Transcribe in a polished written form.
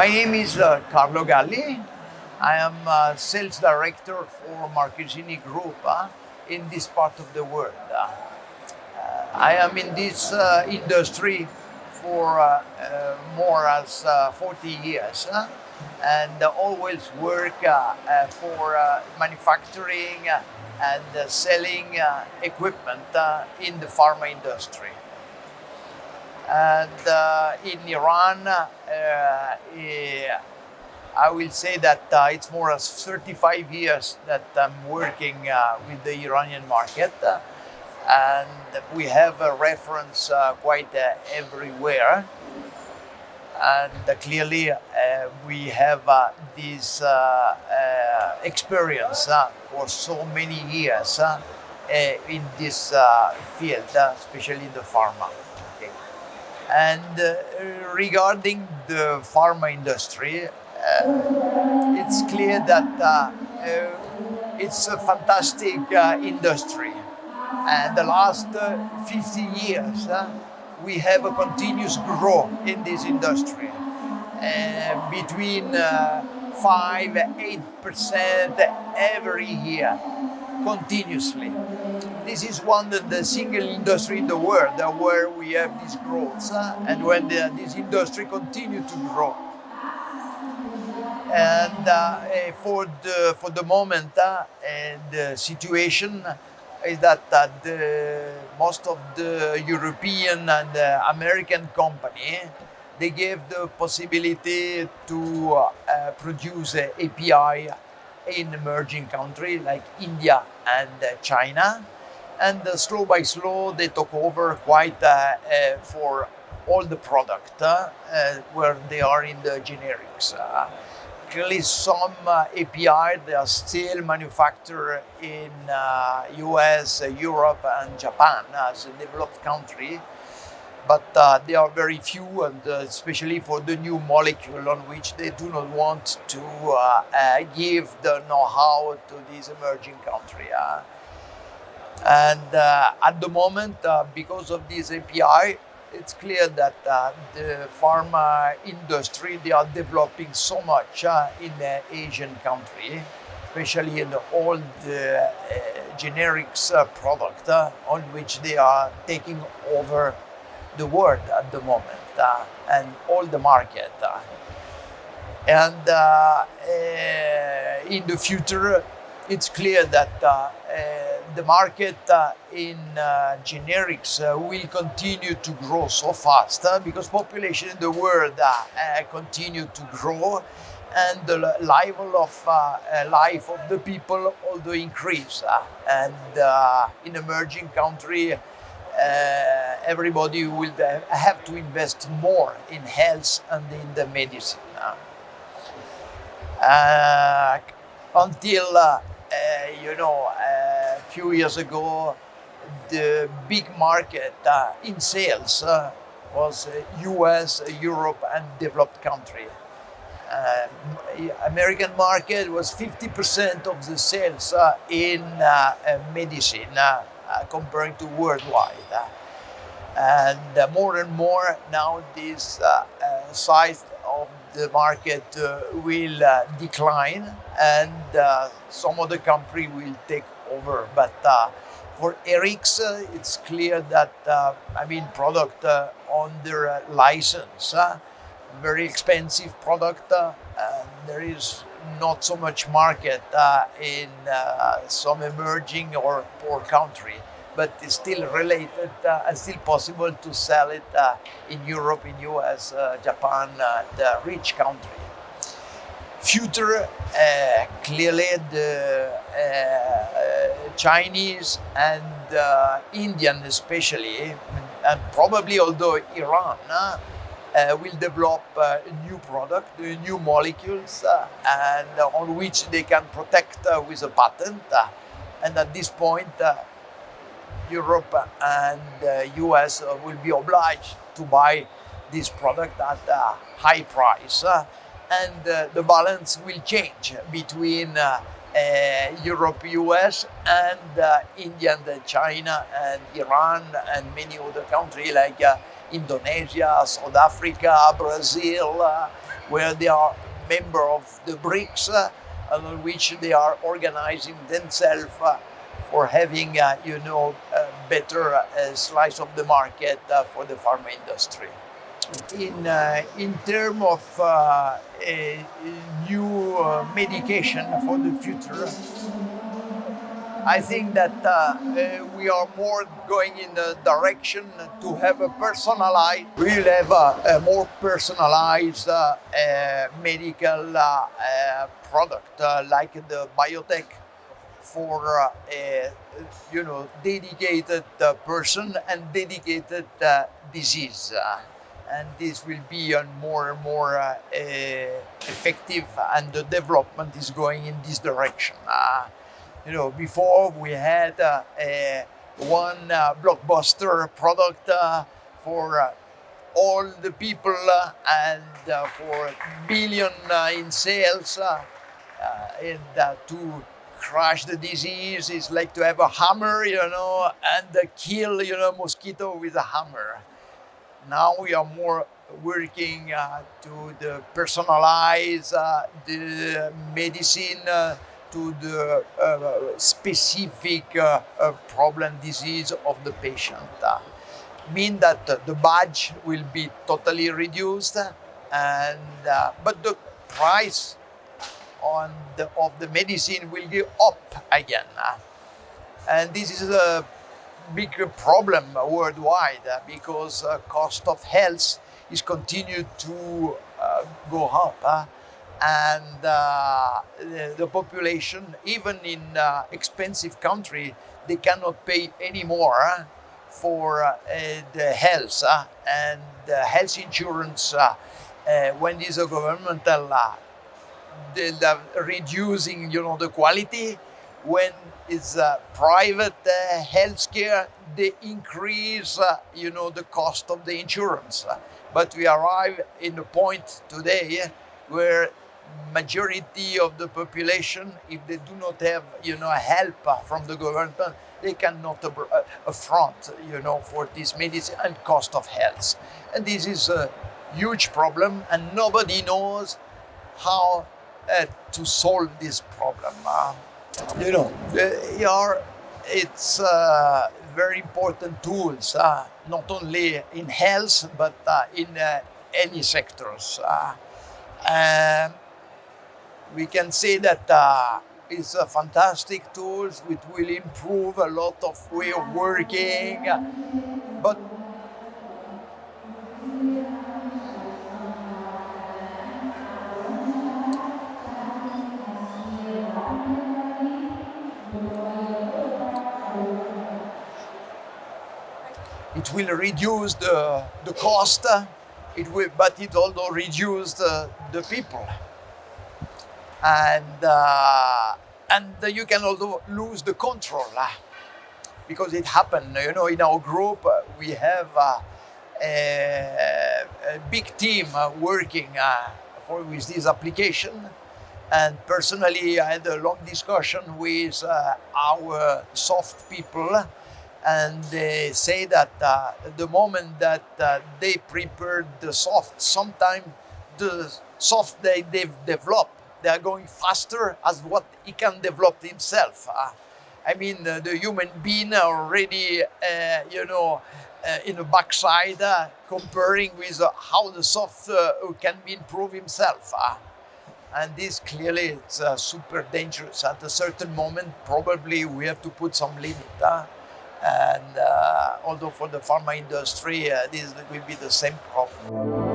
My name is Carlo Galli. I am sales director for Márciesney Group in this part of the world. I am in this industry for more as 40 years and always work for manufacturing and selling equipment in the pharma industry. And in Iran, I will say that it's more than 35 years that I'm working with the Iranian market. And we have a reference quite everywhere. And clearly we have this experience for so many years in this field, especially in the pharma. Okay. And regarding the pharma industry, it's clear that it's a fantastic industry. And the last 50 years, we have a continuous growth in this industry, between 5-8% every year, continuously. This is one of the single industry in the world where we have these growths, and when this industry continue to grow. And for the moment, the situation is that most of the European and American company, they gave the possibility to produce API in emerging countries like India and China. And slow by slow, they took over quite for all the product where they are in the generics. Clearly, some API they are still manufactured in US, Europe, and Japan as a developed country, but they are very few, and especially for the new molecule on which they do not want to give the know-how to these emerging countries. And at the moment, because of this API, it's clear that the pharma industry, they are developing so much in the Asian country, especially in all the generics product on which they are taking over the world at the moment and all the market. And in the future, it's clear that the market in generics will continue to grow so fast because population in the world continue to grow, and the level of life of the people also increase. And in emerging country, everybody will have to invest more in health and in the medicine. Until a few years ago, the big market in sales was US, Europe, and developed country. American market was 50% of the sales in medicine comparing to worldwide. And more and more now this size of the market will decline, and some other country will take over. But for Erics, it's clear that product under license, very expensive product, and there is not so much market in some emerging or poor country. But it's still related and still possible to sell it in Europe, in US, Japan, the rich country. Future, clearly the Chinese and Indian especially, and probably although Iran, will develop new product, new molecules, and on which they can protect with a patent. And at this point, Europe and US will be obliged to buy this product at a high price, and the balance will change between Europe, US, and India, and China, and Iran, and many other countries like Indonesia, South Africa, Brazil, where they are member of the BRICS, on which they are organizing themselves for having, a better slice of the market for the pharma industry. In terms of a new medication for the future, I think that we are more going in the direction to have a personalized, we'll have a more personalized medical product like the biotech for dedicated person and dedicated disease. And this will be more and more effective, and the development is going in this direction. Before we had one blockbuster product for all the people and for billion in sales, and to crush the disease is like to have a hammer, and kill, mosquito with a hammer. Now we are more working to the personalize the medicine to the specific problem disease of the patient. Mean that the budget will be totally reduced, and but the price of the medicine will go up again. And this is a big problem worldwide because cost of health is continued to go up. And the population, even in expensive country, they cannot pay anymore for the health and the health insurance. When is a governmental, they're reducing, the quality. When it's private healthcare, they increase, the cost of the insurance. But we arrive in a point today where majority of the population, if they do not have, help from the government, they cannot affront, for this medicine and cost of health. And this is a huge problem, and nobody knows how to solve this problem. It's very important tools, not only in health, but in any sectors. We can say that it's a fantastic tools which will improve a lot of way of working, but it will reduce the cost. But it also reduce the people. And you can also lose the control because it happened. In our group we have a big team working with this application. And personally, I had a long discussion with our soft people, and they say that the moment that they prepared the soft, sometimes the soft they've developed, they are going faster as what he can develop himself. The human being already, in the backside, comparing with how the soft can be improved himself. And this clearly is super dangerous. At a certain moment, probably we have to put some limit. And although for the pharma industry, this will be the same problem.